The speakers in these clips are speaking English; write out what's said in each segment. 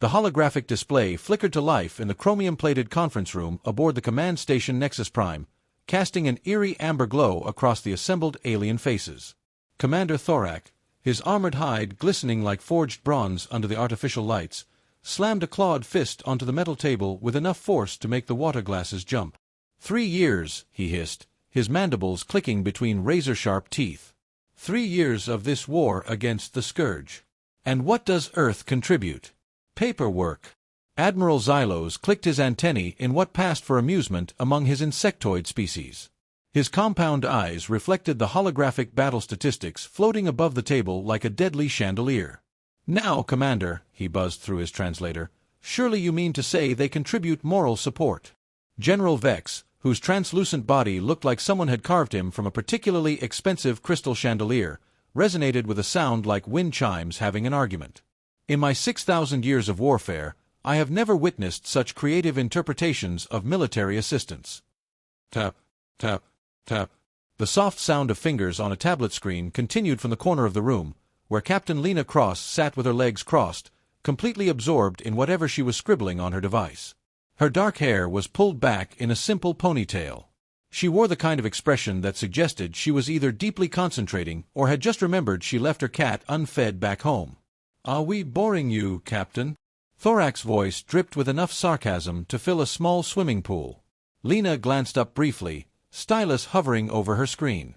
The holographic display flickered to life in the chromium-plated conference room aboard the command station Nexus Prime, casting an eerie amber glow across the assembled alien faces. Commander Thorak, his armored hide glistening like forged bronze under the artificial lights, slammed a clawed fist onto the metal table with enough force to make the water glasses jump. 3 years, he hissed, his mandibles clicking between razor-sharp teeth. 3 years of this war against the Scourge. And what does Earth contribute? Paperwork. Admiral Xylos clicked his antennae in what passed for amusement among his insectoid species. His compound eyes reflected the holographic battle statistics floating above the table like a deadly chandelier. Now, Commander, he buzzed through his translator, surely you mean to say they contribute moral support. General Vex, whose translucent body looked like someone had carved him from a particularly expensive crystal chandelier, resonated with a sound like wind chimes having an argument. In my 6,000 years of warfare, I have never witnessed such creative interpretations of military assistance. Tap, tap, tap. The soft sound of fingers on a tablet screen continued from the corner of the room, where Captain Lena Cross sat with her legs crossed, completely absorbed in whatever she was scribbling on her device. Her dark hair was pulled back in a simple ponytail. She wore the kind of expression that suggested she was either deeply concentrating or had just remembered she left her cat unfed back home. "Are we boring you, Captain?" Thorak's voice dripped with enough sarcasm to fill a small swimming pool. Lena glanced up briefly, stylus hovering over her screen.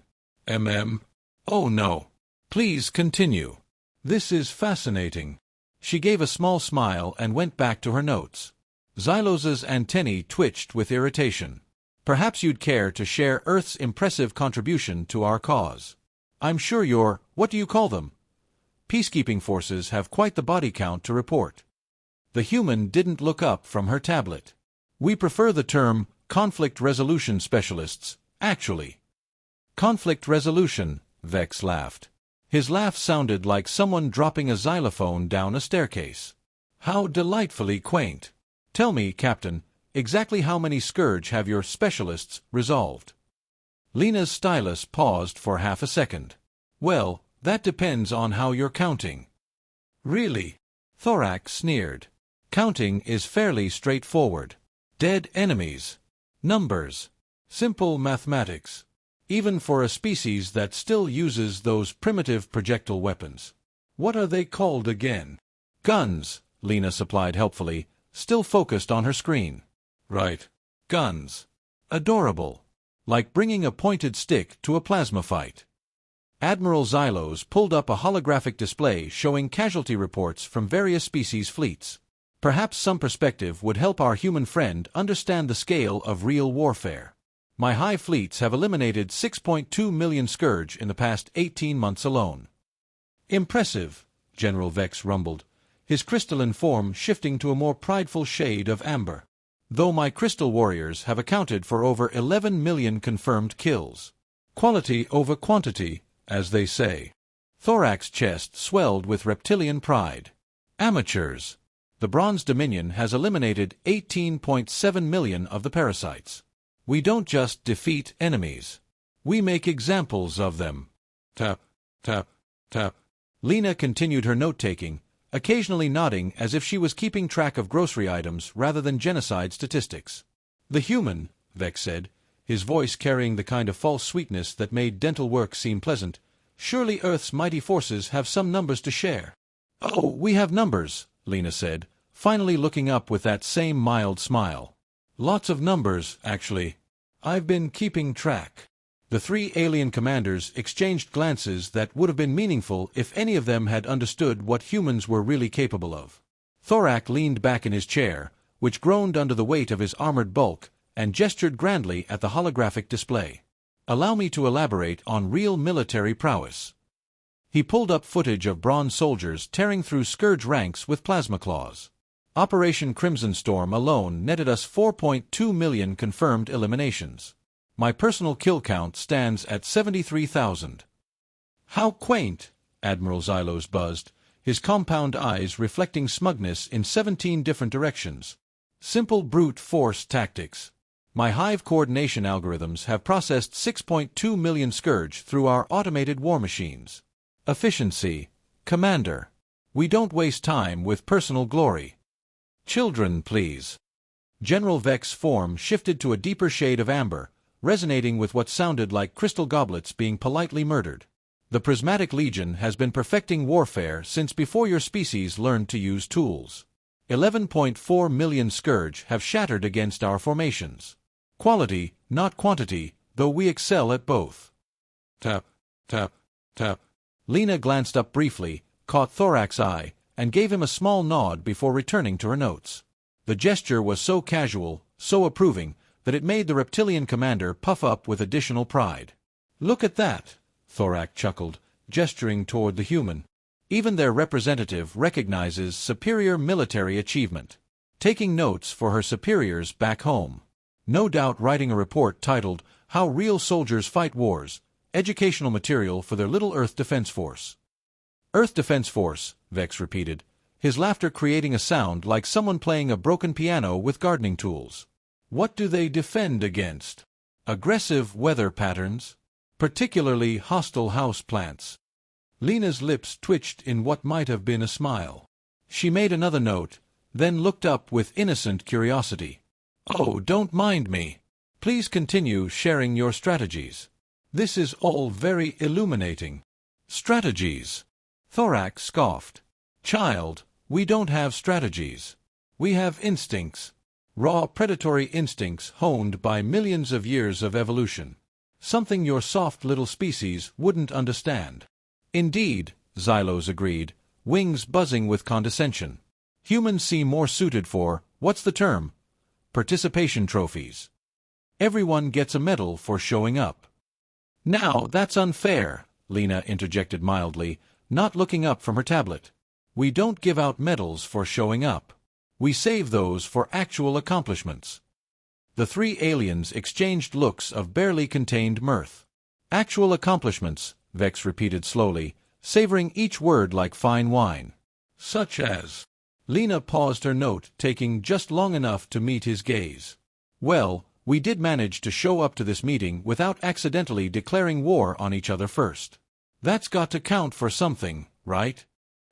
Oh no. Please continue. This is fascinating. She gave a small smile and went back to her notes. Xylos's antennae twitched with irritation. Perhaps you'd care to share Earth's impressive contribution to our cause. I'm sure your, what do you call them? Peacekeeping forces have quite the body count to report. The human didn't look up from her tablet. We prefer the term conflict resolution specialists, actually. Conflict resolution, Vex laughed. His laugh sounded like someone dropping a xylophone down a staircase. How delightfully quaint. Tell me, Captain, exactly how many Scourge have your specialists resolved? Lena's stylus paused for half a second. Well, that depends on how you're counting. Really? Thorak sneered. Counting is fairly straightforward. Dead enemies. Numbers. Simple mathematics. Even for a species that still uses those primitive projectile weapons. What are they called again? Guns, Lena supplied helpfully, still focused on her screen. Right. Guns. Adorable. Like bringing a pointed stick to a plasma fight. Admiral Xylos pulled up a holographic display showing casualty reports from various species' fleets. Perhaps some perspective would help our human friend understand the scale of real warfare. My hive fleets have eliminated 6.2 million Scourge in the past 18 months alone. Impressive, General Vex rumbled, his crystalline form shifting to a more prideful shade of amber. Though my crystal warriors have accounted for over 11 million confirmed kills. Quality over quantity, as they say. Thorak's chest swelled with reptilian pride. Amateurs. The Bronze Dominion has eliminated 18.7 million of the parasites. We don't just defeat enemies. We make examples of them. Tap, tap, tap. Lena continued her note-taking, occasionally nodding as if she was keeping track of grocery items rather than genocide statistics. The human, Vex said, his voice carrying the kind of false sweetness that made dental work seem pleasant, surely Earth's mighty forces have some numbers to share. Oh, we have numbers, Lena said, finally looking up with that same mild smile. Lots of numbers, actually. I've been keeping track. The 3 alien commanders exchanged glances that would have been meaningful if any of them had understood what humans were really capable of. Thorak leaned back in his chair, which groaned under the weight of his armored bulk, and gestured grandly at the holographic display. Allow me to elaborate on real military prowess. He pulled up footage of bronze soldiers tearing through Scourge ranks with plasma claws. Operation Crimson Storm alone netted us 4.2 million confirmed eliminations. My personal kill count stands at 73,000. How quaint, Admiral Xylos buzzed, his compound eyes reflecting smugness in 17 different directions. Simple brute force tactics. My hive coordination algorithms have processed 6.2 million Scourge through our automated war machines. Efficiency. Commander. We don't waste time with personal glory. Children, please. General Vex's form shifted to a deeper shade of amber, resonating with what sounded like crystal goblets being politely murdered. The Prismatic Legion has been perfecting warfare since before your species learned to use tools. 11.4 million scourge have shattered against our formations. Quality, not quantity, though we excel at both. Tap, tap, tap. Lena glanced up briefly, caught Thorax's eye, and gave him a small nod before returning to her notes. The gesture was so casual, so approving, that it made the reptilian commander puff up with additional pride. Look at that, Thorax chuckled, gesturing toward the human. Even their representative recognizes superior military achievement. Taking notes for her superiors back home. No doubt writing a report titled, How Real Soldiers Fight Wars, educational material for their little Earth Defense Force. Earth Defense Force, Vex repeated, his laughter creating a sound like someone playing a broken piano with gardening tools. What do they defend against? Aggressive weather patterns? Particularly hostile house plants. Lena's lips twitched in what might have been a smile. She made another note, then looked up with innocent curiosity. Oh, don't mind me. Please continue sharing your strategies. This is all very illuminating. Strategies? Thorax scoffed. Child, we don't have strategies. We have instincts. Raw predatory instincts honed by millions of years of evolution. Something your soft little species wouldn't understand. Indeed, Xylos agreed, wings buzzing with condescension. Humans seem more suited for, what's the term? Participation trophies. Everyone gets a medal for showing up. Now, that's unfair, Lena interjected mildly, not looking up from her tablet. We don't give out medals for showing up. We save those for actual accomplishments. The three aliens exchanged looks of barely contained mirth. Actual accomplishments, Vex repeated slowly, savoring each word like fine wine. Such as? Lena paused her note, taking just long enough to meet his gaze. Well, we did manage to show up to this meeting without accidentally declaring war on each other first. That's got to count for something, right?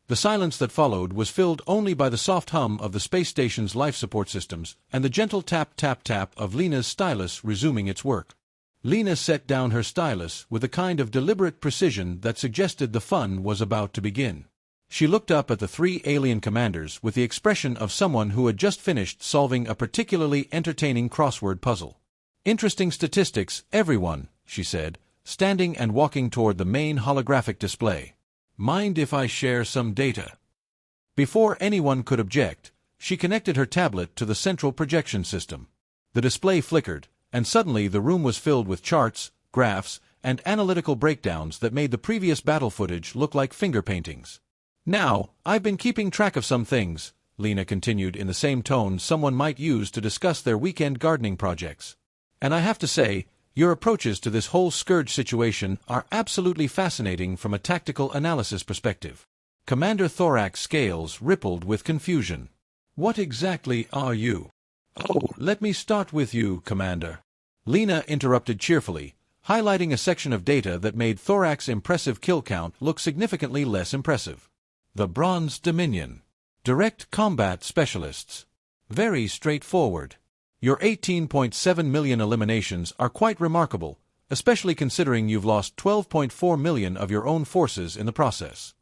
The silence that followed was filled only by the soft hum of the space station's life support systems and the gentle tap-tap-tap of Lena's stylus resuming its work. Lena set down her stylus with a kind of deliberate precision that suggested the fun was about to begin. She looked up at the three alien commanders with the expression of someone who had just finished solving a particularly entertaining crossword puzzle. Interesting statistics, everyone, she said, standing and walking toward the main holographic display. Mind if I share some data? Before anyone could object, she connected her tablet to the central projection system. The display flickered, and suddenly the room was filled with charts, graphs, and analytical breakdowns that made the previous battle footage look like finger paintings. Now, I've been keeping track of some things, Lena continued in the same tone someone might use to discuss their weekend gardening projects. And I have to say, your approaches to this whole scourge situation are absolutely fascinating from a tactical analysis perspective. Commander Thorax's scales rippled with confusion. What exactly are you? Oh, let me start with you, Commander. Lena interrupted cheerfully, highlighting a section of data that made Thorax's impressive kill count look significantly less impressive. The Bronze Dominion. Direct combat specialists. Very straightforward. Your 18.7 million eliminations are quite remarkable, especially considering you've lost 12.4 million of your own forces in the process.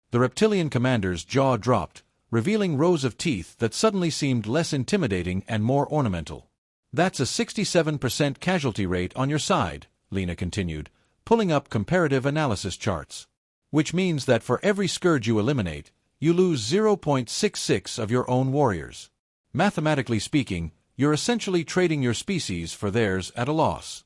The reptilian commander's jaw dropped, revealing rows of teeth that suddenly seemed less intimidating and more ornamental. That's a 67% casualty rate on your side, Lena continued, pulling up comparative analysis charts. Which means that for every scourge you eliminate, you lose 0.66 of your own warriors. Mathematically speaking, you're essentially trading your species for theirs at a loss.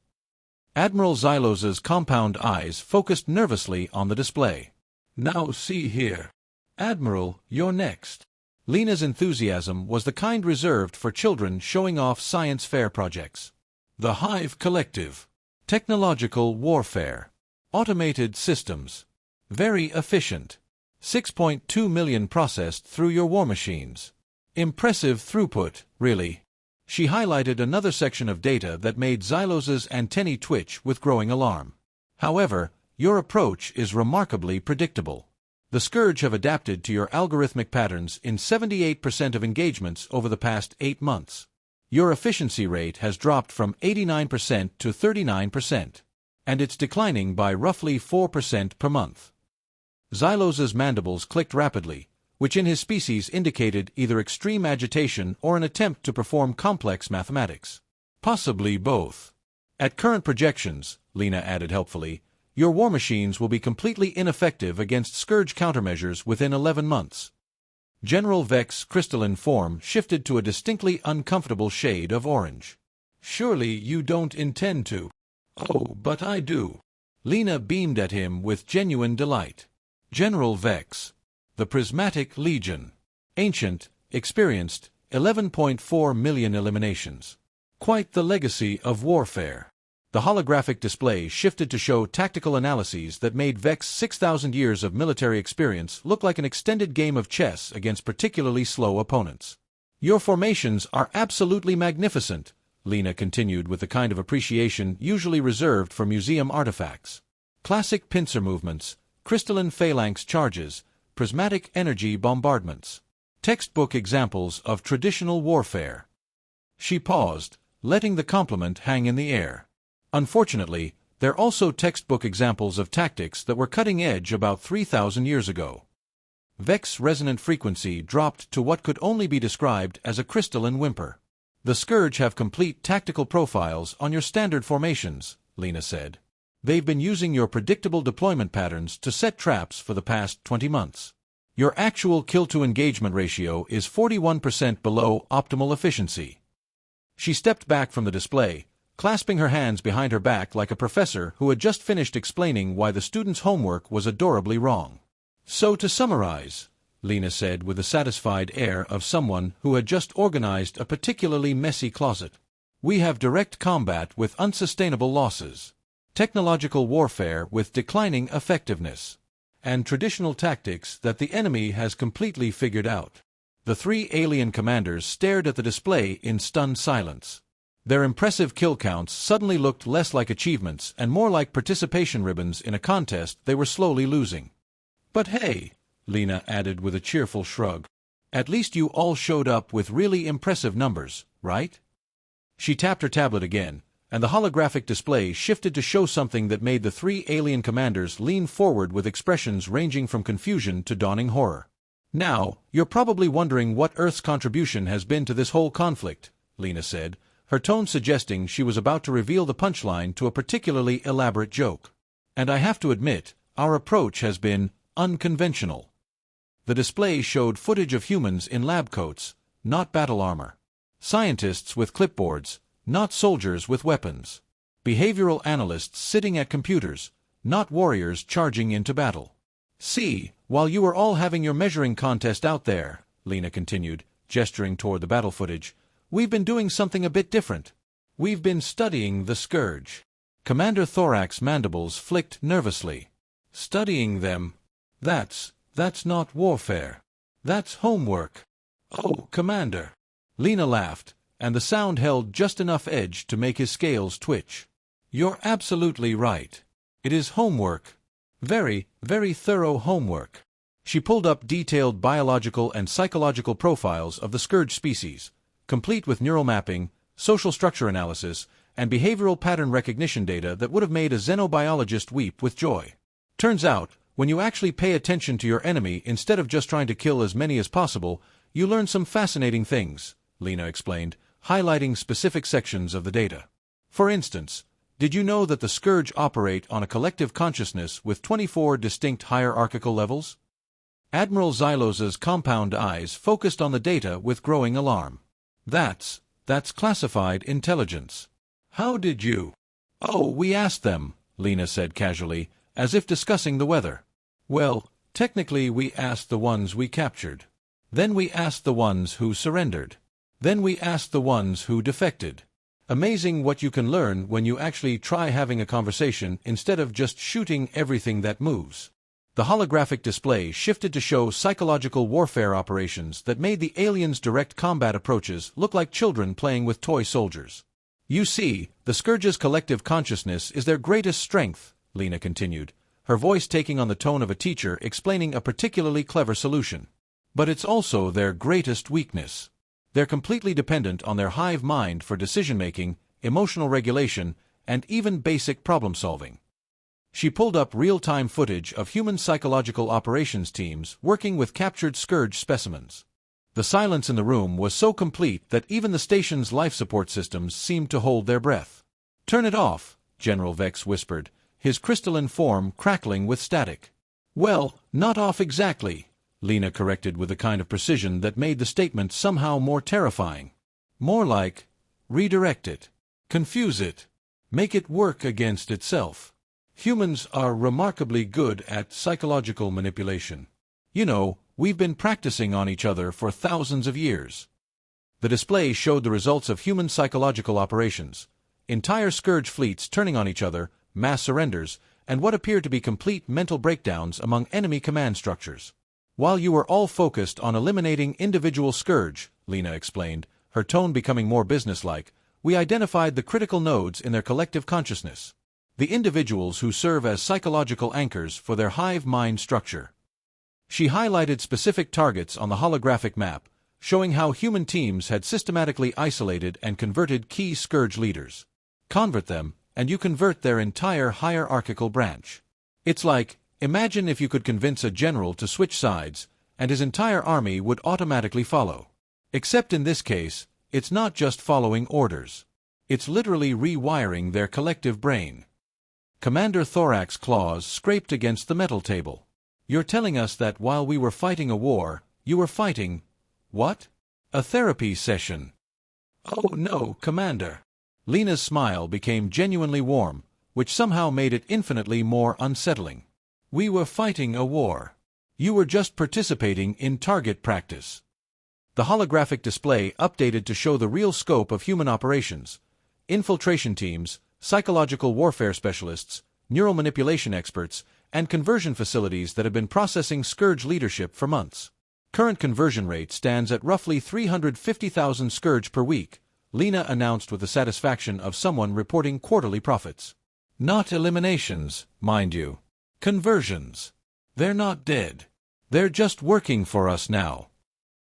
Admiral Xylos's compound eyes focused nervously on the display. Now see here. Admiral, you're next. Lena's enthusiasm was the kind reserved for children showing off science fair projects. The Hive Collective. Technological warfare. Automated systems. Very efficient. 6.2 million processed through your war machines. Impressive throughput, really. She highlighted another section of data that made Xylos's antennae twitch with growing alarm. However, your approach is remarkably predictable. The Scourge have adapted to your algorithmic patterns in 78% of engagements over the past 8 months. Your efficiency rate has dropped from 89% to 39%, and it's declining by roughly 4% per month. Xylos's mandibles clicked rapidly, which in his species indicated either extreme agitation or an attempt to perform complex mathematics. Possibly both. At current projections, Lena added helpfully, your war machines will be completely ineffective against Scourge countermeasures within 11 months. General Vex's crystalline form shifted to a distinctly uncomfortable shade of orange. Surely you don't intend to. Oh, but I do. Lena beamed at him with genuine delight. General Vex. The Prismatic Legion. Ancient, experienced, 11.4 million eliminations. Quite the legacy of warfare. The holographic display shifted to show tactical analyses that made Vex's 6,000 years of military experience look like an extended game of chess against particularly slow opponents. Your formations are absolutely magnificent, Lena continued with the kind of appreciation usually reserved for museum artifacts. Classic pincer movements, crystalline phalanx charges, prismatic energy bombardments. Textbook examples of traditional warfare. She paused, letting the compliment hang in the air. Unfortunately, they're also textbook examples of tactics that were cutting edge about 3,000 years ago. Vex's resonant frequency dropped to what could only be described as a crystalline whimper. The Scourge have complete tactical profiles on your standard formations, Lena said. They've been using your predictable deployment patterns to set traps for the past 20 months. Your actual kill-to-engagement ratio is 41% below optimal efficiency. She stepped back from the display, clasping her hands behind her back like a professor who had just finished explaining why the student's homework was adorably wrong. So to summarize, Lena said with a satisfied air of someone who had just organized a particularly messy closet, we have direct combat with unsustainable losses, technological warfare with declining effectiveness, and traditional tactics that the enemy has completely figured out. The 3 alien commanders stared at the display in stunned silence. Their impressive kill counts suddenly looked less like achievements and more like participation ribbons in a contest they were slowly losing. But hey, Lena added with a cheerful shrug, at least you all showed up with really impressive numbers, right? She tapped her tablet again, and the holographic display shifted to show something that made the 3 alien commanders lean forward with expressions ranging from confusion to dawning horror. Now, you're probably wondering what Earth's contribution has been to this whole conflict, Lena said, her tone suggesting she was about to reveal the punchline to a particularly elaborate joke. And I have to admit, our approach has been unconventional. The display showed footage of humans in lab coats, not battle armor. Scientists with clipboards, not soldiers with weapons. Behavioral analysts sitting at computers, not warriors charging into battle. See, while you were all having your measuring contest out there, Lena continued, gesturing toward the battle footage, we've been doing something a bit different. We've been studying the Scourge. Commander Thorax's mandibles flicked nervously. Studying them? That's not warfare. That's homework. Oh, Commander. Lena laughed, and the sound held just enough edge to make his scales twitch. You're absolutely right. It is homework. Very, very thorough homework. She pulled up detailed biological and psychological profiles of the Scourge species, complete with neural mapping, social structure analysis, and behavioral pattern recognition data that would have made a xenobiologist weep with joy. Turns out, when you actually pay attention to your enemy instead of just trying to kill as many as possible, you learn some fascinating things, Lena explained, highlighting specific sections of the data. For instance, did you know that the Scourge operate on a collective consciousness with 24 distinct hierarchical levels? Admiral Xylos's compound eyes focused on the data with growing alarm. That's classified intelligence. How did you? Oh, we asked them, Lena said casually, as if discussing the weather. Well, technically we asked the ones we captured. Then we asked the ones who surrendered. Then we asked the ones who defected. Amazing what you can learn when you actually try having a conversation instead of just shooting everything that moves. The holographic display shifted to show psychological warfare operations that made the aliens' direct combat approaches look like children playing with toy soldiers. You see, the Scourge's collective consciousness is their greatest strength, Lena continued, her voice taking on the tone of a teacher explaining a particularly clever solution. But it's also their greatest weakness. They're completely dependent on their hive mind for decision-making, emotional regulation, and even basic problem-solving. She pulled up real-time footage of human psychological operations teams working with captured scourge specimens. The silence in the room was so complete that even the station's life support systems seemed to hold their breath. "Turn it off," General Vex whispered, his crystalline form crackling with static. "Well, not off exactly," Lena corrected with a kind of precision that made the statement somehow more terrifying. "More like, redirect it, confuse it, make it work against itself. Humans are remarkably good at psychological manipulation. You know, we've been practicing on each other for thousands of years." The display showed the results of human psychological operations. Entire scourge fleets turning on each other, mass surrenders, and what appeared to be complete mental breakdowns among enemy command structures. "While you were all focused on eliminating individual scourge," Lena explained, her tone becoming more businesslike, "we identified the critical nodes in their collective consciousness. The individuals who serve as psychological anchors for their hive mind structure." She highlighted specific targets on the holographic map, showing how human teams had systematically isolated and converted key scourge leaders. Convert them, and you convert their entire hierarchical branch. It's like, imagine if you could convince a general to switch sides, and his entire army would automatically follow. Except in this case, it's not just following orders. It's literally rewiring their collective brain. Commander Thorax's claws scraped against the metal table. "You're telling us that while we were fighting a war, you were fighting, what? A therapy session?" "Oh no, Commander." Lena's smile became genuinely warm, which somehow made it infinitely more unsettling. "We were fighting a war. You were just participating in target practice." The holographic display updated to show the real scope of human operations: infiltration teams, psychological warfare specialists, neural manipulation experts, and conversion facilities that have been processing scourge leadership for months. Current conversion rate stands at roughly 350,000 scourge per week, Lena announced with the satisfaction of someone reporting quarterly profits. "Not eliminations, mind you. Conversions. They're not dead. They're just working for us now."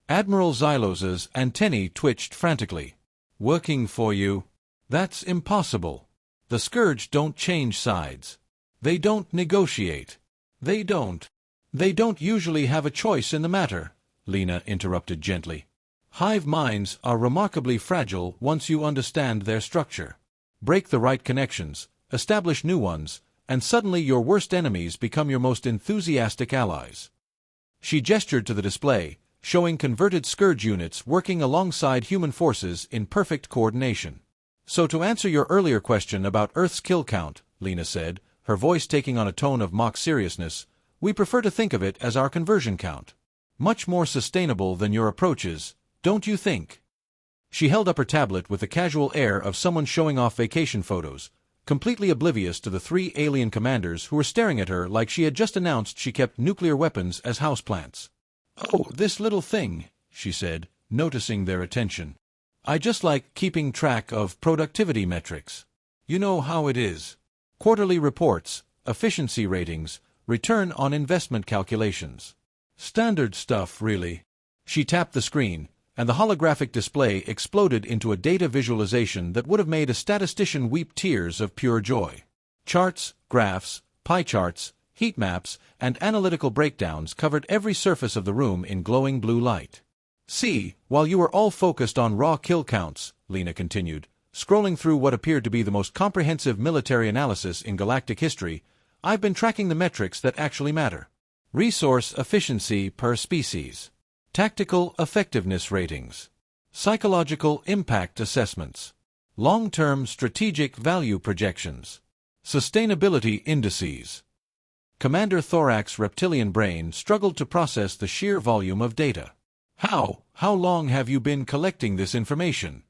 Admiral Xylos's antennae twitched frantically. "Working for you? That's impossible. The scourge don't change sides. They don't negotiate. They don't usually have a choice in the matter," Lena interrupted gently. "Hive minds are remarkably fragile once you understand their structure. Break the right connections, establish new ones, and suddenly your worst enemies become your most enthusiastic allies." She gestured to the display, showing converted scourge units working alongside human forces in perfect coordination. "So to answer your earlier question about Earth's kill count," Lena said, her voice taking on a tone of mock seriousness, "we prefer to think of it as our conversion count. Much more sustainable than your approaches, don't you think?" She held up her tablet with the casual air of someone showing off vacation photos, completely oblivious to the 3 alien commanders who were staring at her like she had just announced she kept nuclear weapons as houseplants. "Oh, this little thing," she said, noticing their attention. "I just like keeping track of productivity metrics. You know how it is. Quarterly reports, efficiency ratings, return on investment calculations. Standard stuff, really." She tapped the screen, and the holographic display exploded into a data visualization that would have made a statistician weep tears of pure joy. Charts, graphs, pie charts, heat maps, and analytical breakdowns covered every surface of the room in glowing blue light. "See, while you were all focused on raw kill counts," Lena continued, scrolling through what appeared to be the most comprehensive military analysis in galactic history, "I've been tracking the metrics that actually matter. Resource efficiency per species. Tactical effectiveness ratings. Psychological impact assessments. Long-term strategic value projections. Sustainability indices." Commander Thorax's reptilian brain struggled to process the sheer volume of data. How long have you been collecting this information?"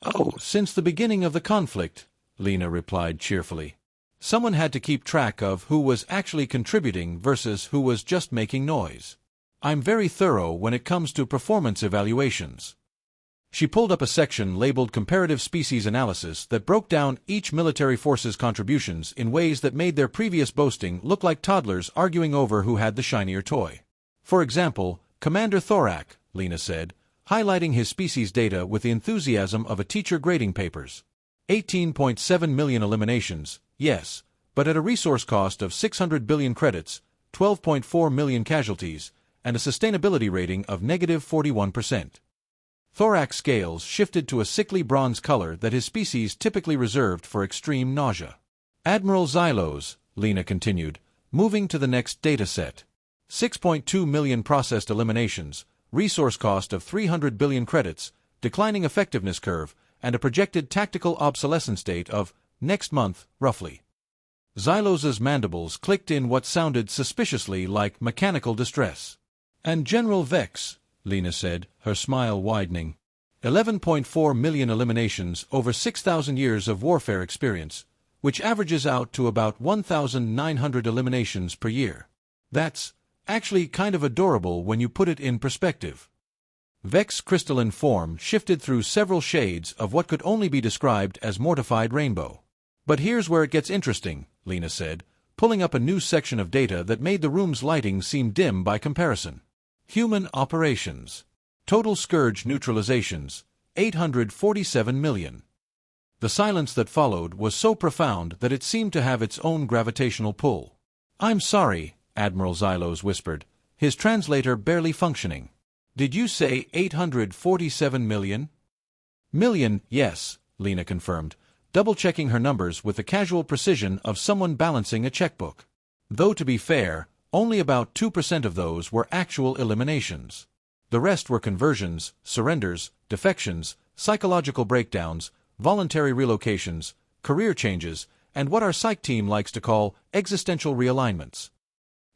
"Oh, since the beginning of the conflict," Lena replied cheerfully. "Someone had to keep track of who was actually contributing versus who was just making noise. I'm very thorough when it comes to performance evaluations." She pulled up a section labeled Comparative Species Analysis that broke down each military force's contributions in ways that made their previous boasting look like toddlers arguing over who had the shinier toy. For example, Commander Thorak, Lena said, highlighting his species data with the enthusiasm of a teacher grading papers. 18.7 million eliminations, yes, but at a resource cost of 600 billion credits, 12.4 million casualties, and a sustainability rating of -41%. Thorak's scales shifted to a sickly bronze color that his species typically reserved for extreme nausea. Admiral Xylos, Lena continued, moving to the next data set. 6.2 million processed eliminations, resource cost of 300 billion credits, declining effectiveness curve, and a projected tactical obsolescence date of next month, roughly. Xylos's mandibles clicked in what sounded suspiciously like mechanical distress. And General Vex, Lena said, her smile widening. 11.4 million eliminations over 6,000 years of warfare experience, which averages out to about 1,900 eliminations per year. That's actually kind of adorable when you put it in perspective. Vex's crystalline form shifted through several shades of what could only be described as mortified rainbow. But here's where it gets interesting, Lena said, pulling up a new section of data that made the room's lighting seem dim by comparison. Human operations. Total scourge neutralizations, 847 million. The silence that followed was so profound that it seemed to have its own gravitational pull. "I'm sorry," Admiral Xylos whispered, his translator barely functioning. "Did you say 847 million? Million, yes," Lena confirmed, double-checking her numbers with the casual precision of someone balancing a checkbook. Though to be fair, only about 2% of those were actual eliminations. The rest were conversions, surrenders, defections, psychological breakdowns, voluntary relocations, career changes, and what our psych team likes to call existential realignments.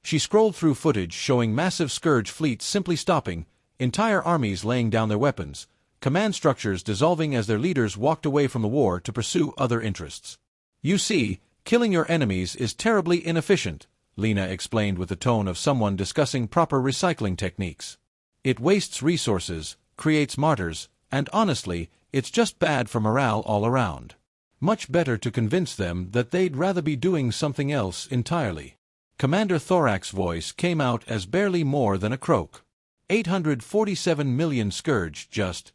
She scrolled through footage showing massive scourge fleets simply stopping, entire armies laying down their weapons, command structures dissolving as their leaders walked away from the war to pursue other interests. "You see, killing your enemies is terribly inefficient," Lena explained with the tone of someone discussing proper recycling techniques. "It wastes resources, creates martyrs, and honestly, it's just bad for morale all around. Much better to convince them that they'd rather be doing something else entirely." Commander Thorak's voice came out as barely more than a croak. 847 million scourge just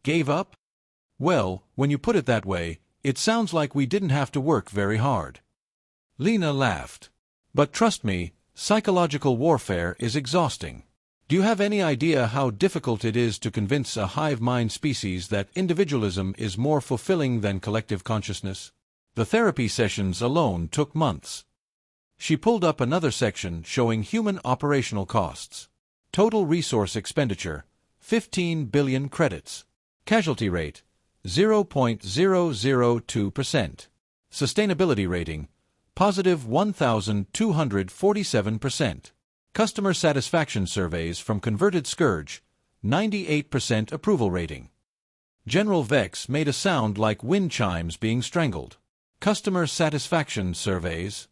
gave up? Well, when you put it that way, it sounds like we didn't have to work very hard. Lena laughed. "But trust me, psychological warfare is exhausting. Do you have any idea how difficult it is to convince a hive-mind species that individualism is more fulfilling than collective consciousness? The therapy sessions alone took months." She pulled up another section showing human operational costs. Total resource expenditure, 15 billion credits. Casualty rate, 0.002%. Sustainability rating, positive 1,247%. Customer satisfaction surveys from converted scourge, 98% approval rating. General Vex made a sound like wind chimes being strangled. Customer satisfaction surveys?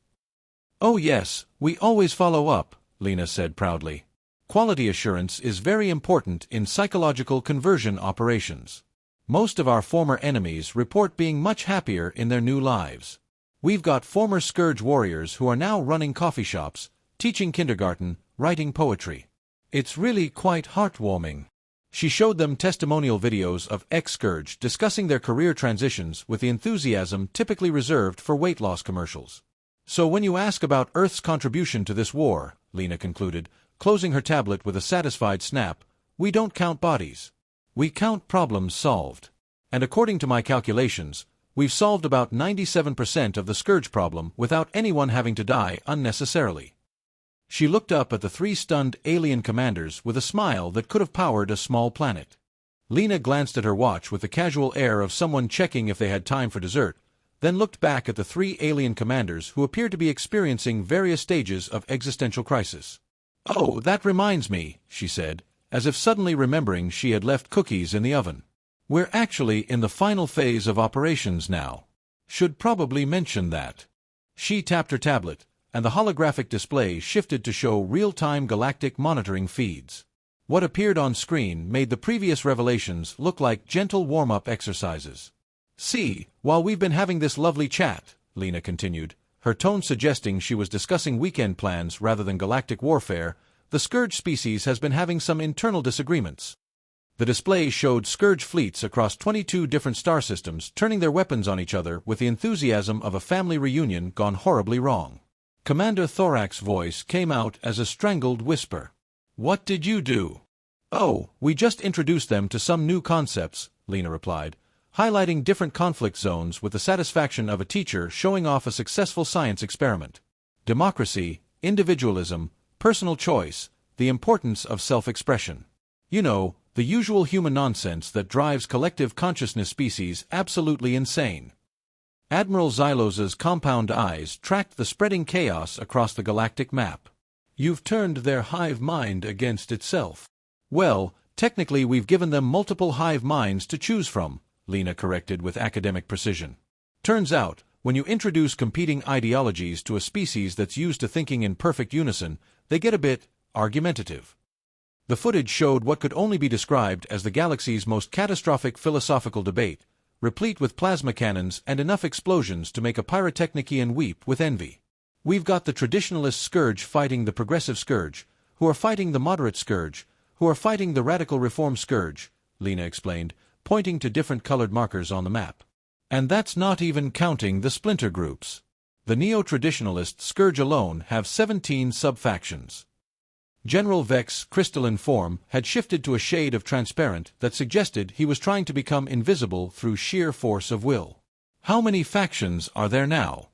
"Oh yes, we always follow up," Lena said proudly. "Quality assurance is very important in psychological conversion operations. Most of our former enemies report being much happier in their new lives. We've got former Scourge warriors who are now running coffee shops, teaching kindergarten, writing poetry. It's really quite heartwarming." She showed them testimonial videos of ex-Scourge discussing their career transitions with the enthusiasm typically reserved for weight loss commercials. "So when you ask about Earth's contribution to this war," Lena concluded, closing her tablet with a satisfied snap, "we don't count bodies. We count problems solved. And according to my calculations, we've solved about 97% of the scourge problem without anyone having to die unnecessarily." She looked up at the three stunned alien commanders with a smile that could have powered a small planet. Lena glanced at her watch with the casual air of someone checking if they had time for dessert, then looked back at the three alien commanders who appeared to be experiencing various stages of existential crisis. "Oh, that reminds me," she said, as if suddenly remembering she had left cookies in the oven. "We're actually in the final phase of operations now. Should probably mention that." She tapped her tablet, and the holographic display shifted to show real-time galactic monitoring feeds. What appeared on screen made the previous revelations look like gentle warm-up exercises. "See, while we've been having this lovely chat," Lena continued, her tone suggesting she was discussing weekend plans rather than galactic warfare, "the Scourge species has been having some internal disagreements." The display showed Scourge fleets across 22 different star systems turning their weapons on each other with the enthusiasm of a family reunion gone horribly wrong. Commander Thorak's voice came out as a strangled whisper. "What did you do?" "Oh, we just introduced them to some new concepts," Lena replied, highlighting different conflict zones with the satisfaction of a teacher showing off a successful science experiment. Democracy, individualism, personal choice, the importance of self-expression. You know, the usual human nonsense that drives collective consciousness species absolutely insane. Admiral Xylos's compound eyes tracked the spreading chaos across the galactic map. "You've turned their hive mind against itself." "Well, technically we've given them multiple hive minds to choose from," Lena corrected with academic precision. "Turns out, when you introduce competing ideologies to a species that's used to thinking in perfect unison, they get a bit argumentative." The footage showed what could only be described as the galaxy's most catastrophic philosophical debate, replete with plasma cannons and enough explosions to make a pyrotechnician weep with envy. "We've got the traditionalist Scourge fighting the progressive Scourge, who are fighting the moderate Scourge, who are fighting the radical reform Scourge," Lena explained, pointing to different colored markers on the map. "And that's not even counting the splinter groups. The neo-traditionalist Scourge alone have 17 sub-factions." General Vex's crystalline form had shifted to a shade of transparent that suggested he was trying to become invisible through sheer force of will. "How many factions are there now?"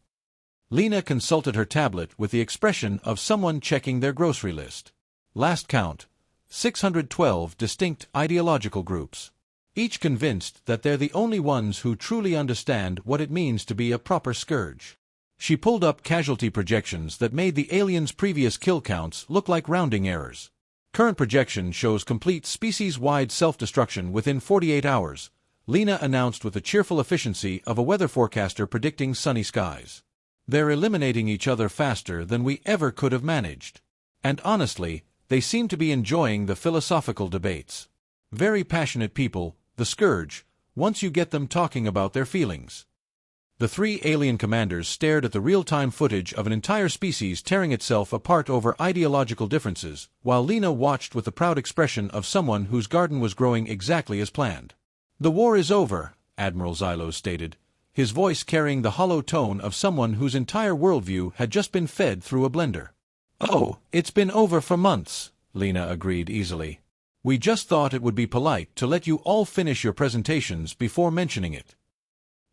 Lena consulted her tablet with the expression of someone checking their grocery list. "Last count, 612 distinct ideological groups. Each convinced that they're the only ones who truly understand what it means to be a proper Scourge." She pulled up casualty projections that made the aliens' previous kill counts look like rounding errors. "Current projection shows complete species-wide self-destruction within 48 hours, Lena announced with the cheerful efficiency of a weather forecaster predicting sunny skies. "They're eliminating each other faster than we ever could have managed. And honestly, they seem to be enjoying the philosophical debates. Very passionate people, the Scourge, once you get them talking about their feelings." The three alien commanders stared at the real-time footage of an entire species tearing itself apart over ideological differences, while Lena watched with the proud expression of someone whose garden was growing exactly as planned. "The war is over," Admiral Xylos stated, his voice carrying the hollow tone of someone whose entire worldview had just been fed through a blender. "Oh, it's been over for months," Lena agreed easily. "We just thought it would be polite to let you all finish your presentations before mentioning it."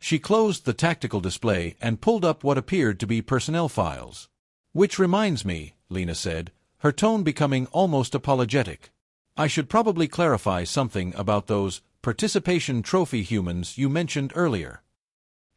She closed the tactical display and pulled up what appeared to be personnel files. "Which reminds me," Lena said, her tone becoming almost apologetic. "I should probably clarify something about those participation trophy humans you mentioned earlier."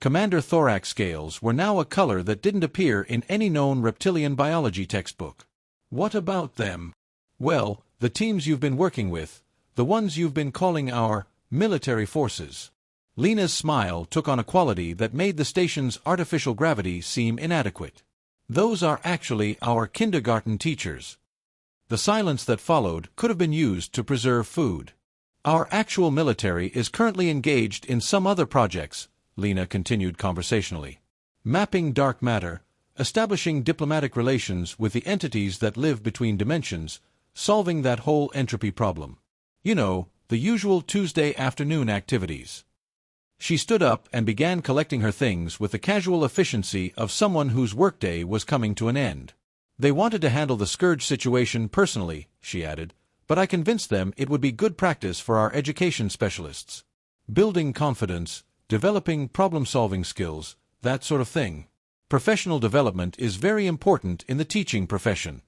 Commander Thorak's scales were now a color that didn't appear in any known reptilian biology textbook. "What about them?" "Well, the teams you've been working with, the ones you've been calling our military forces." Lena's smile took on a quality that made the station's artificial gravity seem inadequate. "Those are actually our kindergarten teachers." The silence that followed could have been used to preserve food. "Our actual military is currently engaged in some other projects," Lena continued conversationally. "Mapping dark matter, establishing diplomatic relations with the entities that live between dimensions, solving that whole entropy problem. You know, the usual Tuesday afternoon activities." She stood up and began collecting her things with the casual efficiency of someone whose workday was coming to an end. "They wanted to handle the Scourge situation personally," she added, "but I convinced them it would be good practice for our education specialists. Building confidence, developing problem-solving skills, that sort of thing. Professional development is very important in the teaching profession."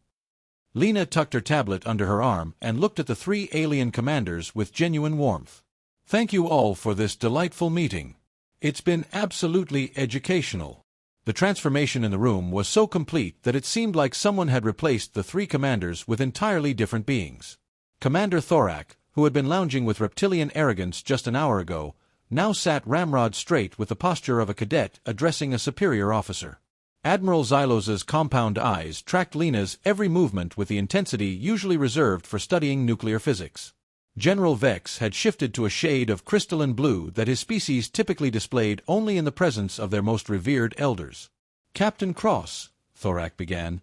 Lena tucked her tablet under her arm and looked at the three alien commanders with genuine warmth. "Thank you all for this delightful meeting. It's been absolutely educational." The transformation in the room was so complete that it seemed like someone had replaced the three commanders with entirely different beings. Commander Thorak, who had been lounging with reptilian arrogance just an hour ago, now sat ramrod straight with the posture of a cadet addressing a superior officer. Admiral Xylos's compound eyes tracked Lena's every movement with the intensity usually reserved for studying nuclear physics. General Vex had shifted to a shade of crystalline blue that his species typically displayed only in the presence of their most revered elders. "Captain Cross," Thorak began,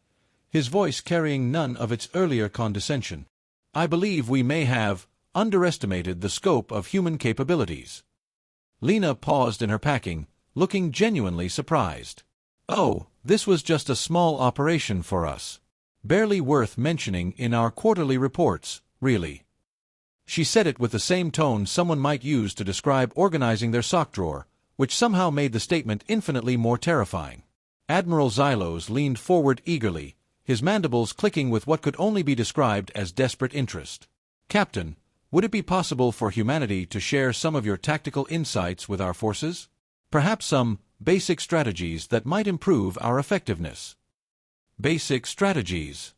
his voice carrying none of its earlier condescension, "I believe we may have underestimated the scope of human capabilities." Lena paused in her packing, looking genuinely surprised. "Oh, this was just a small operation for us. Barely worth mentioning in our quarterly reports, really." She said it with the same tone someone might use to describe organizing their sock drawer, which somehow made the statement infinitely more terrifying. Admiral Xylos leaned forward eagerly, his mandibles clicking with what could only be described as desperate interest. "Captain, would it be possible for humanity to share some of your tactical insights with our forces? Perhaps some basic strategies that might improve our effectiveness." "Basic strategies?"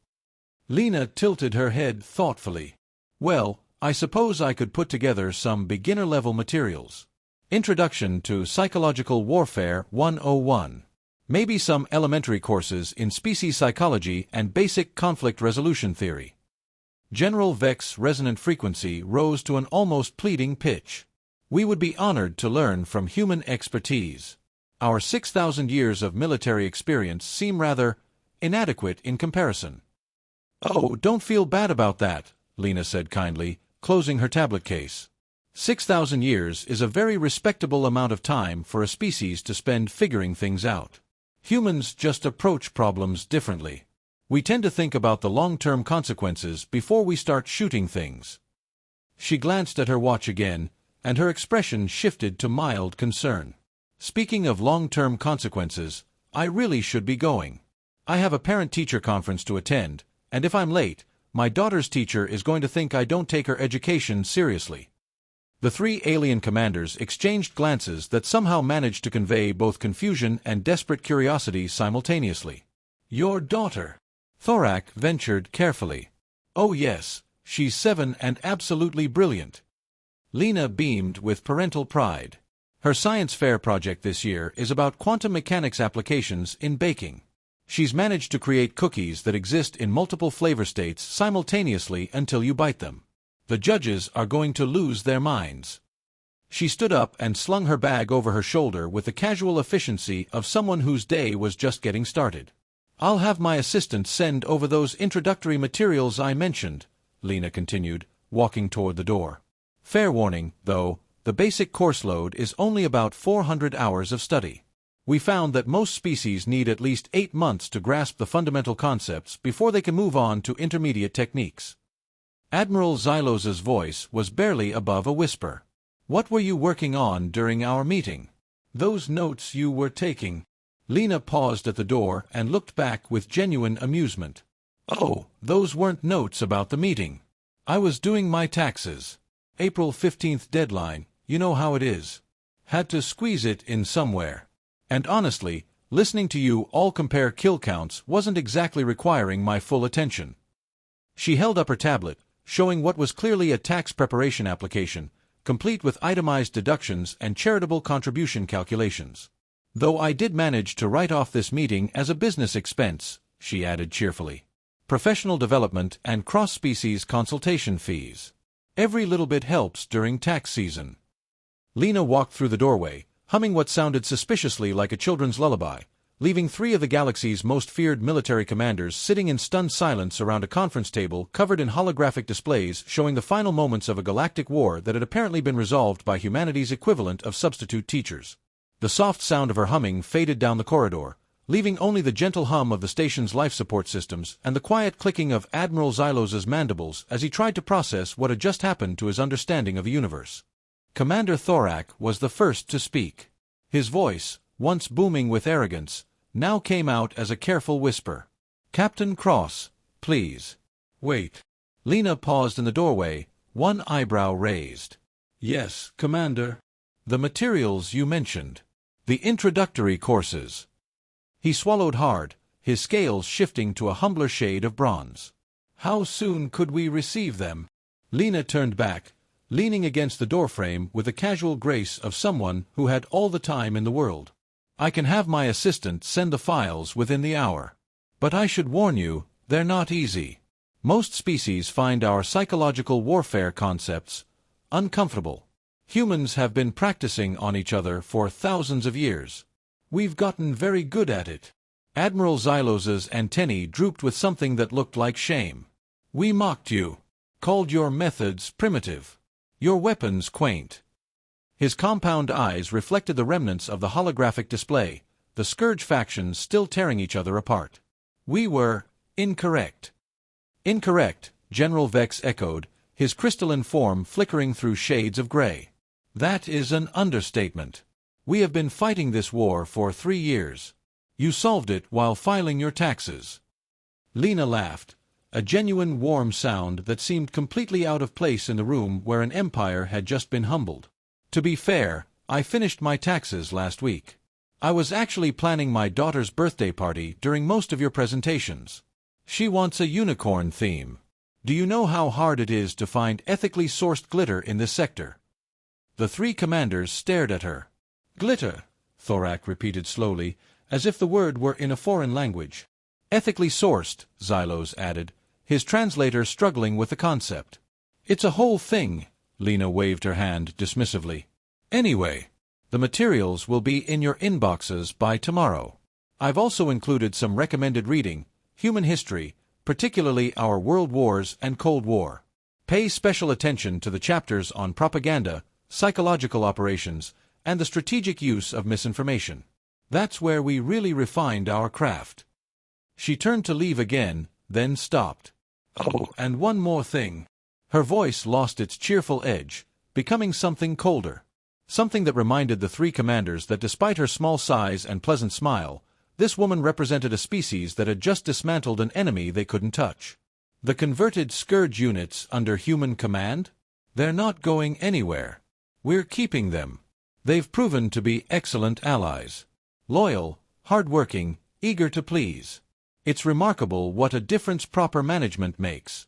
Lena tilted her head thoughtfully. "Well, I suppose I could put together some beginner-level materials. Introduction to Psychological Warfare 101. Maybe some elementary courses in species psychology and basic conflict resolution theory." General Vex's resonant frequency rose to an almost pleading pitch. "We would be honored to learn from human expertise. Our 6,000 years of military experience seem rather inadequate in comparison." "Oh, don't feel bad about that," Lena said kindly, closing her tablet case. 6,000 years is a very respectable amount of time for a species to spend figuring things out. Humans just approach problems differently. We tend to think about the long-term consequences before we start shooting things. She glanced at her watch again, and her expression shifted to mild concern. "Speaking of long-term consequences, I really should be going. I have a parent-teacher conference to attend, and if I'm late, my daughter's teacher is going to think I don't take her education seriously." The three alien commanders exchanged glances that somehow managed to convey both confusion and desperate curiosity simultaneously. "Your daughter?" Thorak ventured carefully. "Oh yes, she's 7 and absolutely brilliant." Lena beamed with parental pride. Her science fair project this year is about quantum mechanics applications in baking. She's managed to create cookies that exist in multiple flavor states simultaneously until you bite them. The judges are going to lose their minds. She stood up and slung her bag over her shoulder with the casual efficiency of someone whose day was just getting started. "I'll have my assistant send over those introductory materials I mentioned," Lena continued, walking toward the door. "Fair warning, though, the basic course load is only about 400 hours of study. We found that most species need at least 8 months to grasp the fundamental concepts before they can move on to intermediate techniques." Admiral Xylos's voice was barely above a whisper. "What were you working on during our meeting?" "Those notes you were taking." Lena paused at the door and looked back with genuine amusement. "Oh, those weren't notes about the meeting. I was doing my taxes. April 15th deadline, you know how it is. Had to squeeze it in somewhere. And honestly, listening to you all compare kill counts wasn't exactly requiring my full attention." She held up her tablet, showing what was clearly a tax preparation application, complete with itemized deductions and charitable contribution calculations. "Though I did manage to write off this meeting as a business expense," she added cheerfully. "Professional development and cross-species consultation fees. Every little bit helps during tax season." Lena walked through the doorway, humming what sounded suspiciously like a children's lullaby, leaving 3 of the galaxy's most feared military commanders sitting in stunned silence around a conference table covered in holographic displays showing the final moments of a galactic war that had apparently been resolved by humanity's equivalent of substitute teachers. The soft sound of her humming faded down the corridor, leaving only the gentle hum of the station's life support systems and the quiet clicking of Admiral Xylos's mandibles as he tried to process what had just happened to his understanding of the universe. Commander Thorak was the first to speak. His voice, once booming with arrogance, now came out as a careful whisper. "Captain Cross, please." "Wait." Lena paused in the doorway, one eyebrow raised. "Yes, Commander." "The materials you mentioned. The introductory courses." He swallowed hard, his scales shifting to a humbler shade of bronze. "How soon could we receive them?" Lena turned back, leaning against the doorframe with the casual grace of someone who had all the time in the world. I can have my assistant send the files within the hour. But I should warn you, they're not easy. Most species find our psychological warfare concepts uncomfortable. Humans have been practicing on each other for thousands of years. We've gotten very good at it. Admiral Xylos's antennae drooped with something that looked like shame. We mocked you. Called your methods primitive. Your weapons quaint. His compound eyes reflected the remnants of the holographic display, the Scourge factions still tearing each other apart. We were incorrect. Incorrect, General Vex echoed, his crystalline form flickering through shades of gray. That is an understatement. We have been fighting this war for 3 years. You solved it while filing your taxes. Lena laughed, a genuine warm sound that seemed completely out of place in the room where an empire had just been humbled. To be fair, I finished my taxes last week. I was actually planning my daughter's birthday party during most of your presentations. She wants a unicorn theme. Do you know how hard it is to find ethically sourced glitter in this sector? The 3 commanders stared at her. Glitter, Thorak repeated slowly, as if the word were in a foreign language. Ethically sourced, Xylos added, his translator struggling with the concept. It's a whole thing, Lena waved her hand dismissively. Anyway, the materials will be in your inboxes by tomorrow. I've also included some recommended reading, human history, particularly our World Wars and Cold War. Pay special attention to the chapters on propaganda, psychological operations, and the strategic use of misinformation. That's where we really refined our craft. She turned to leave again, then stopped. Oh, and one more thing. Her voice lost its cheerful edge, becoming something colder. Something that reminded the 3 commanders that despite her small size and pleasant smile, this woman represented a species that had just dismantled an enemy they couldn't touch. The converted Scourge units under human command? They're not going anywhere. We're keeping them. They've proven to be excellent allies. Loyal, hard-working, eager to please. It's remarkable what a difference proper management makes.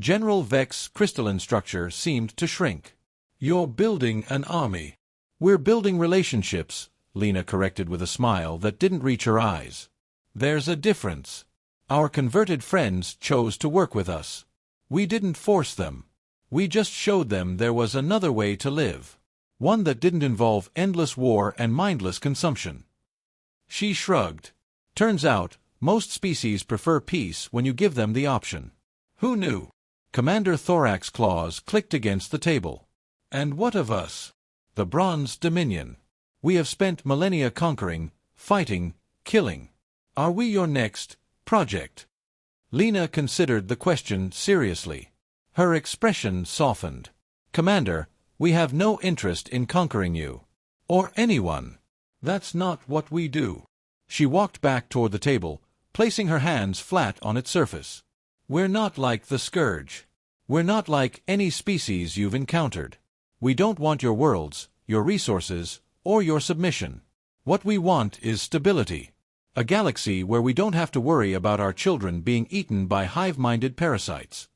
General Vex's crystalline structure seemed to shrink. You're building an army. We're building relationships, Lena corrected with a smile that didn't reach her eyes. There's a difference. Our converted friends chose to work with us. We didn't force them. We just showed them there was another way to live. One that didn't involve endless war and mindless consumption. She shrugged. Turns out, most species prefer peace when you give them the option. Who knew? Commander Thorak's claws clicked against the table. And what of us? The Bronze Dominion. We have spent millennia conquering, fighting, killing. Are we your next project? Lena considered the question seriously. Her expression softened. Commander, we have no interest in conquering you. Or anyone. That's not what we do. She walked back toward the table, placing her hands flat on its surface. We're not like the Scourge. We're not like any species you've encountered. We don't want your worlds, your resources, or your submission. What we want is stability. A galaxy where we don't have to worry about our children being eaten by hive-minded parasites.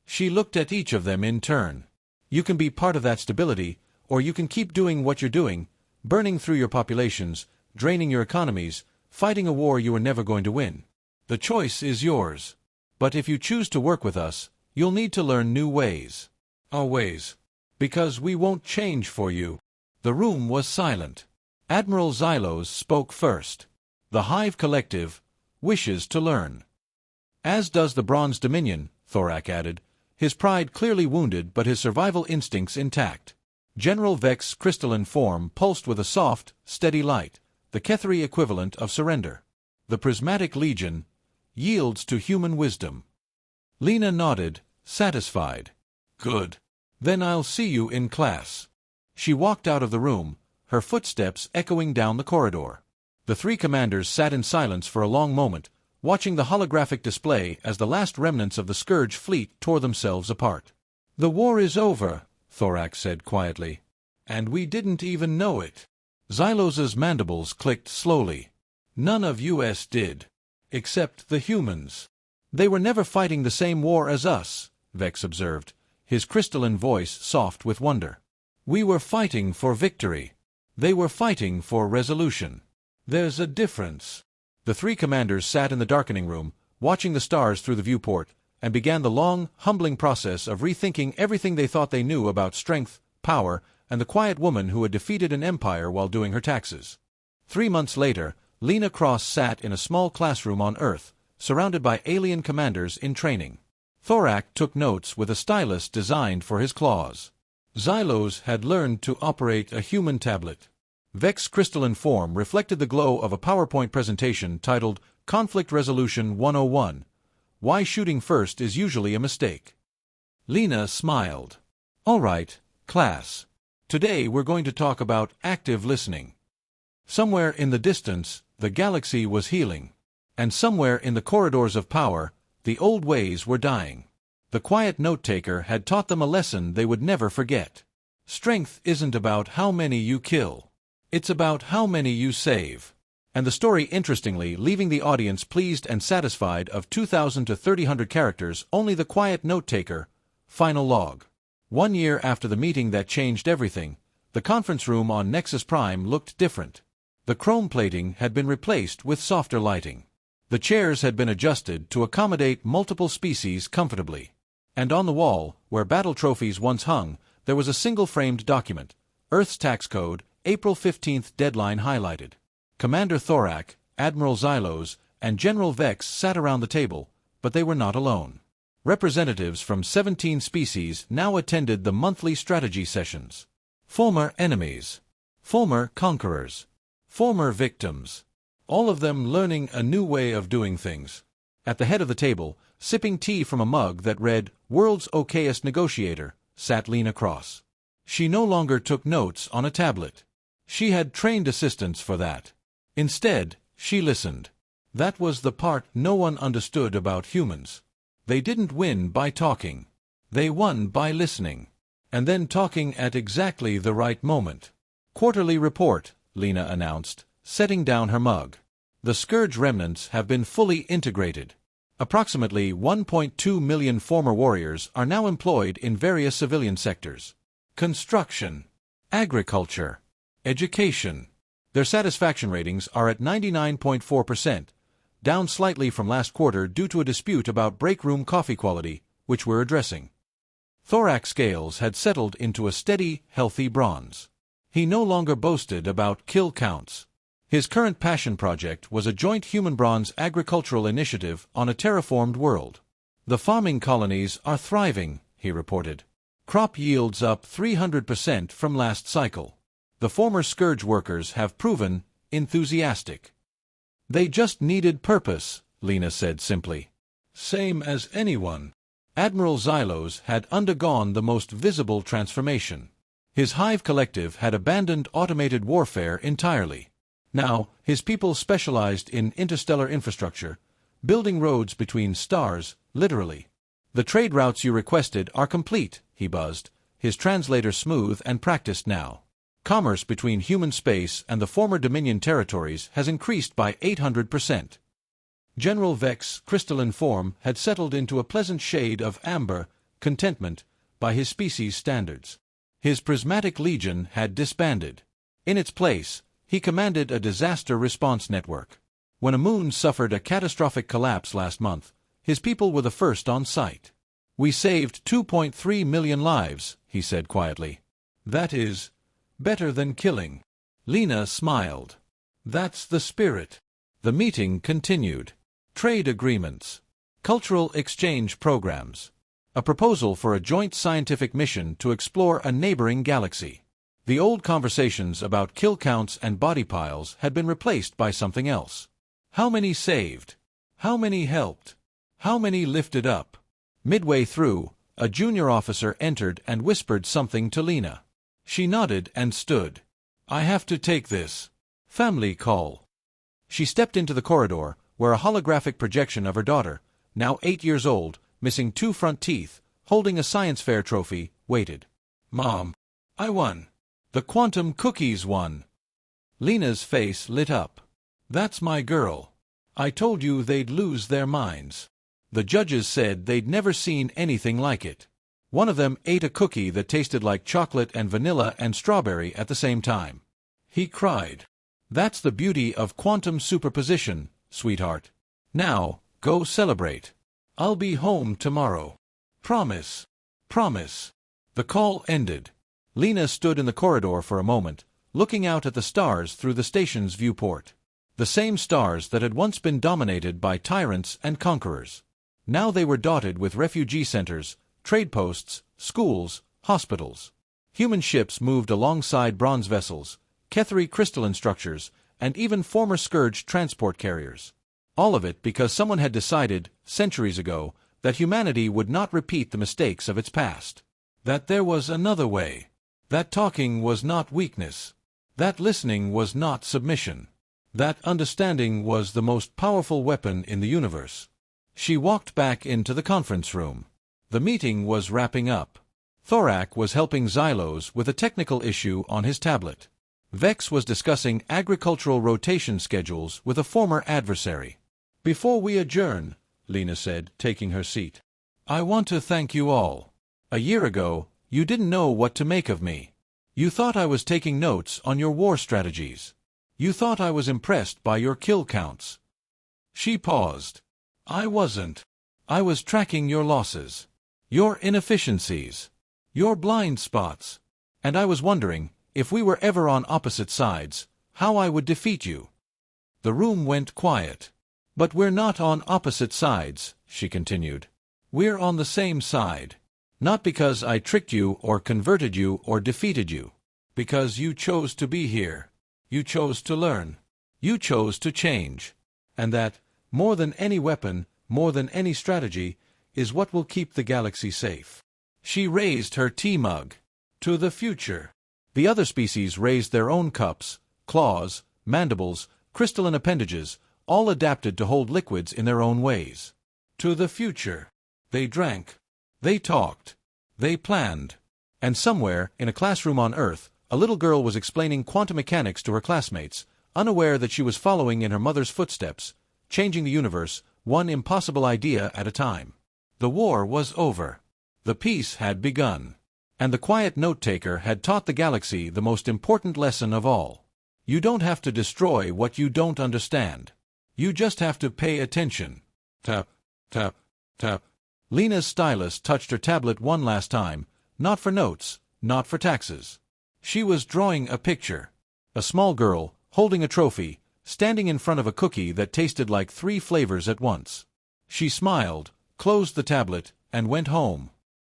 She looked at each of them in turn. You can be part of that stability, or you can keep doing what you're doing, burning through your populations, draining your economies, fighting a war you are never going to win. The choice is yours. But if you choose to work with us, you'll need to learn new ways. Our ways. Because we won't change for you. The room was silent. Admiral Xylos spoke first. The Hive Collective wishes to learn. As does the Bronze Dominion, Thorak added, his pride clearly wounded but his survival instincts intact. General Vex's crystalline form pulsed with a soft, steady light, the Ketheri equivalent of surrender. The Prismatic Legion yields to human wisdom. Lena nodded, satisfied. Good. Then I'll see you in class. She walked out of the room, her footsteps echoing down the corridor. The 3 commanders sat in silence for a long moment, watching the holographic display as the last remnants of the Scourge fleet tore themselves apart. The war is over, Thorak said quietly. And we didn't even know it. Xylos's mandibles clicked slowly. None of us did. Except the humans. They were never fighting the same war as us, Vex observed, his crystalline voice soft with wonder. We were fighting for victory. They were fighting for resolution. There's a difference. The three commanders sat in the darkening room, watching the stars through the viewport, and began the long, humbling process of rethinking everything they thought they knew about strength, power, and the quiet woman who had defeated an empire while doing her taxes. 3 months later, Lena Cross sat in a small classroom on Earth, surrounded by alien commanders in training. Thorak took notes with a stylus designed for his claws. Xylos had learned to operate a human tablet. Vex's crystalline form reflected the glow of a PowerPoint presentation titled Conflict Resolution 101. Why shooting first is usually a mistake. Lena smiled. All right, class. Today we're going to talk about active listening. Somewhere in the distance, the galaxy was healing. And somewhere in the corridors of power, the old ways were dying. The quiet note-taker had taught them a lesson they would never forget. Strength isn't about how many you kill. It's about how many you save. And the story, interestingly, leaving the audience pleased and satisfied of 2,000 to 3,000 characters, only the quiet note-taker. Final log. 1 year after the meeting that changed everything, the conference room on Nexus Prime looked different. The chrome plating had been replaced with softer lighting. The chairs had been adjusted to accommodate multiple species comfortably. And on the wall, where battle trophies once hung, there was a single-framed document, Earth's Tax Code, April 15th deadline highlighted. Commander Thorak, Admiral Xylos, and General Vex sat around the table, but they were not alone. Representatives from 17 species now attended the monthly strategy sessions. Former enemies. Former conquerors. Former victims. All of them learning a new way of doing things. At the head of the table, sipping tea from a mug that read, World's Okayest Negotiator, sat Lena Cross. She no longer took notes on a tablet. She had trained assistants for that. Instead, she listened. That was the part no one understood about humans. They didn't win by talking. They won by listening. And then talking at exactly the right moment. Quarterly report, Lena announced, setting down her mug. The Scourge remnants have been fully integrated. Approximately 1.2 million former warriors are now employed in various civilian sectors. Construction, agriculture, education. Their satisfaction ratings are at 99.4%, down slightly from last quarter due to a dispute about break room coffee quality, which we're addressing. Thorak's scales had settled into a steady, healthy bronze. He no longer boasted about kill counts. His current passion project was a joint human-bronze agricultural initiative on a terraformed world. The farming colonies are thriving, he reported. Crop yields up 300% from last cycle. The former Scourge workers have proven enthusiastic. They just needed purpose, Lena said simply. Same as anyone. Admiral Xylos had undergone the most visible transformation. His Hive Collective had abandoned automated warfare entirely. Now, his people specialized in interstellar infrastructure, building roads between stars, literally. The trade routes you requested are complete, he buzzed, his translator smooth and practiced now. Commerce between human space and the former Dominion territories has increased by 800%. General Vex's crystalline form had settled into a pleasant shade of amber, contentment, by his species' standards. His prismatic legion had disbanded. In its place, he commanded a disaster response network. When a moon suffered a catastrophic collapse last month, his people were the first on site. We saved 2.3 million lives, he said quietly. That is better than killing. Lena smiled. That's the spirit. The meeting continued. Trade agreements. Cultural exchange programs. A proposal for a joint scientific mission to explore a neighboring galaxy. The old conversations about kill counts and body piles had been replaced by something else. How many saved? How many helped? How many lifted up? Midway through, a junior officer entered and whispered something to Lena. She nodded and stood. I have to take this. Family call. She stepped into the corridor, where a holographic projection of her daughter, now 8 years old, missing 2 front teeth, holding a science fair trophy, waited. Mom, I won. The quantum cookies won. Lena's face lit up. That's my girl. I told you they'd lose their minds. The judges said they'd never seen anything like it. One of them ate a cookie that tasted like chocolate and vanilla and strawberry at the same time. He cried. That's the beauty of quantum superposition, sweetheart. Now, go celebrate. I'll be home tomorrow. Promise. Promise. The call ended. Lena stood in the corridor for a moment, looking out at the stars through the station's viewport. The same stars that had once been dominated by tyrants and conquerors. Now they were dotted with refugee centers, trade posts, schools, hospitals. Human ships moved alongside bronze vessels, Ketheri crystalline structures, and even former scourge transport carriers. All of it because someone had decided, centuries ago, that humanity would not repeat the mistakes of its past. That there was another way. That talking was not weakness. That listening was not submission. That understanding was the most powerful weapon in the universe. She walked back into the conference room. The meeting was wrapping up. Thorak was helping Xylos with a technical issue on his tablet. Vex was discussing agricultural rotation schedules with a former adversary. "Before we adjourn," Lena said, taking her seat, "I want to thank you all. A year ago, you didn't know what to make of me. You thought I was taking notes on your war strategies. You thought I was impressed by your kill counts." She paused. "I wasn't. I was tracking your losses, your inefficiencies, your blind spots. And I was wondering, if we were ever on opposite sides, how I would defeat you." The room went quiet. "But we're not on opposite sides," she continued. "We're on the same side. Not because I tricked you or converted you or defeated you. Because you chose to be here. You chose to learn. You chose to change. And that, more than any weapon, more than any strategy, is what will keep the galaxy safe." She raised her tea mug. "To the future." The other species raised their own cups, claws, mandibles, crystalline appendages, all adapted to hold liquids in their own ways. "To the future." They drank. They talked. They planned. And somewhere, in a classroom on Earth, a little girl was explaining quantum mechanics to her classmates, unaware that she was following in her mother's footsteps, changing the universe, one impossible idea at a time. The war was over. The peace had begun. And the quiet note-taker had taught the galaxy the most important lesson of all. You don't have to destroy what you don't understand. You just have to pay attention. Tap, tap, tap. Lena's stylus touched her tablet one last time, not for notes, not for taxes. She was drawing a picture. A small girl, holding a trophy, standing in front of a cookie that tasted like 3 flavors at once. She smiled, closed the tablet, and went home.